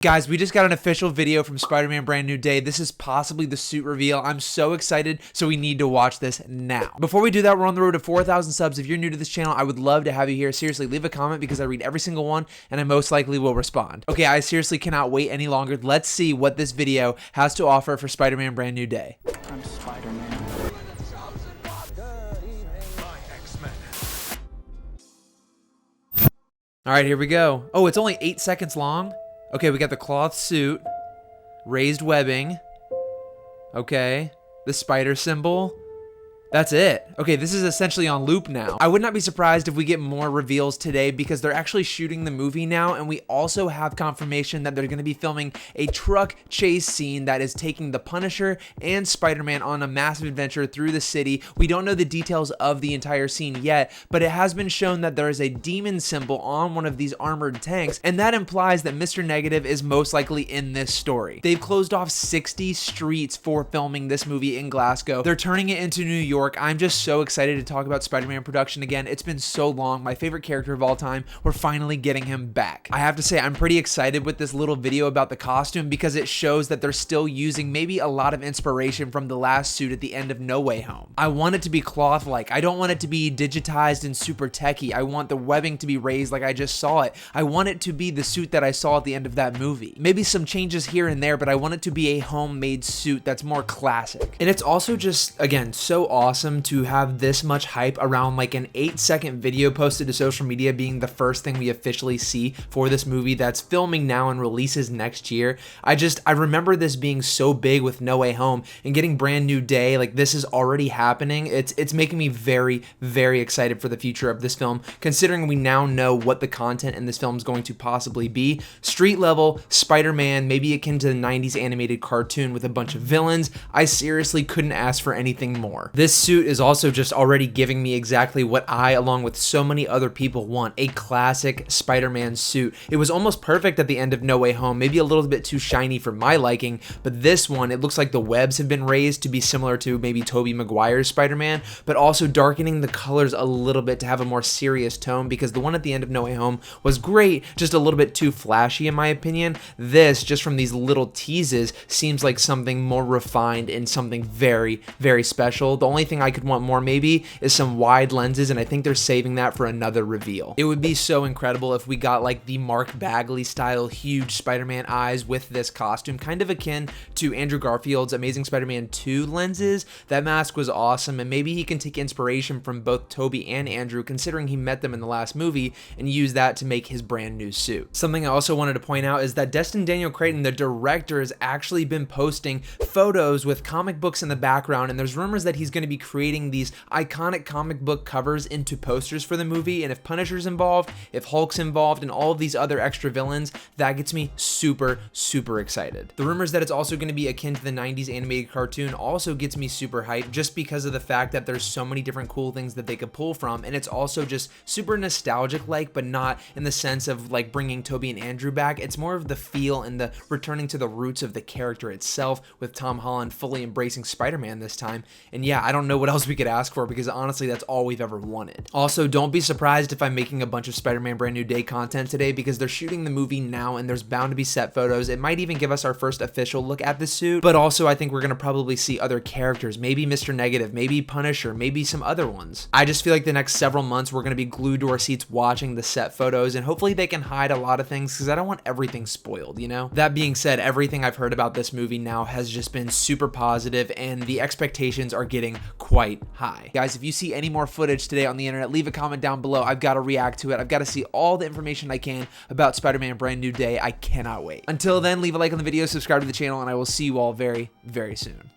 Guys, we just got an official video from Spider-Man Brand New Day. This is possibly the suit reveal. I'm so excited, so we need to watch this now. Before we do that, we're on the road to 4,000 subs. If you're new to this channel, I would love to have you here. Seriously, leave a comment because I read every single one and I most likely will respond. Okay, I seriously cannot wait any longer. Let's see what this video has to offer for Spider-Man Brand New Day. I'm Spider-Man. All right, here we go. Oh, it's only 8 seconds long. Okay, we got the cloth suit, raised webbing. Okay, the spider symbol. That's it. Okay, this is essentially on loop now. I would not be surprised if we get more reveals today because they're actually shooting the movie now, and we also have confirmation that they're going to be filming a truck chase scene that is taking the Punisher and Spider-Man on a massive adventure through the city. We don't know the details of the entire scene yet, but it has been shown that there is a demon symbol on one of these armored tanks, and that implies that Mr. Negative is most likely in this story. They've closed off 60 streets for filming this movie in Glasgow. They're turning it into New York. I'm just so excited to talk about Spider-Man production again. It's been so long. My favorite character of all time. We're finally getting him back. I have to say, I'm pretty excited with this little video about the costume because it shows that they're still using maybe a lot of inspiration from the last suit at the end of No Way Home. I want it to be cloth-like. I don't want it to be digitized and super techy. I want the webbing to be raised like I just saw it. I want it to be the suit that I saw at the end of that movie. Maybe some changes here and there, but I want it to be a homemade suit that's more classic. And it's also just, again, so awesome to have this much hype around like an 8-second video posted to social media being the first thing we officially see for this movie that's filming now and releases next year. I remember this being so big with No Way Home and getting Brand New Day. Like, this is already happening. It's making me very, very excited for the future of this film, considering we now know what the content in this film is going to possibly be. Street level Spider-Man, maybe akin to the 90s animated cartoon with a bunch of villains. I seriously couldn't ask for anything more. This suit is also just already giving me exactly what I, along with so many other people, want: a classic Spider-Man suit. It was almost perfect at the end of No Way Home, maybe a little bit too shiny for my liking, but this one, it looks like the webs have been raised to be similar to maybe Tobey Maguire's Spider-Man, but also darkening the colors a little bit to have a more serious tone, because the one at the end of No Way Home was great, just a little bit too flashy in my opinion. This, just from these little teases, seems like something more refined and something very, very special. The only thing I could want more maybe is some wide lenses, and I think they're saving that for another reveal. It would be so incredible if we got like the Mark Bagley style huge Spider-Man eyes with this costume, kind of akin to Andrew Garfield's Amazing Spider-Man 2 lenses. That mask was awesome, and maybe he can take inspiration from both Tobey and Andrew, considering he met them in the last movie, and use that to make his brand new suit. Something I also wanted to point out is that Destin Daniel Cretton, the director, has actually been posting photos with comic books in the background, and there's rumors that he's going to be creating these iconic comic book covers into posters for the movie. And if Punisher's involved, if Hulk's involved, and all of these other extra villains, that gets me super, super excited. The rumors that it's also going to be akin to the 90s animated cartoon also gets me super hyped, just because of the fact that there's so many different cool things that they could pull from, and it's also just super nostalgic like, but not in the sense of like bringing Tobey and Andrew back. It's more of the feel and the returning to the roots of the character itself, with Tom Holland fully embracing Spider-Man this time. And yeah, I don't know what else we could ask for, because honestly, that's all we've ever wanted. Also, don't be surprised if I'm making a bunch of Spider-Man Brand New Day content today, because they're shooting the movie now and there's bound to be set photos. It might even give us our first official look at the suit, but also I think we're gonna probably see other characters, maybe Mr. Negative, maybe Punisher, maybe some other ones. I just feel like the next several months we're gonna be glued to our seats watching the set photos, and hopefully they can hide a lot of things, because I don't want everything spoiled, you know? That being said, everything I've heard about this movie now has just been super positive, and the expectations are getting quite high. Guys, if you see any more footage today on the internet, leave a comment down below. I've got to react to it. I've got to see all the information I can about Spider-Man Brand New Day. I cannot wait. Until then, leave a like on the video, subscribe to the channel, and I will see you all very, very soon.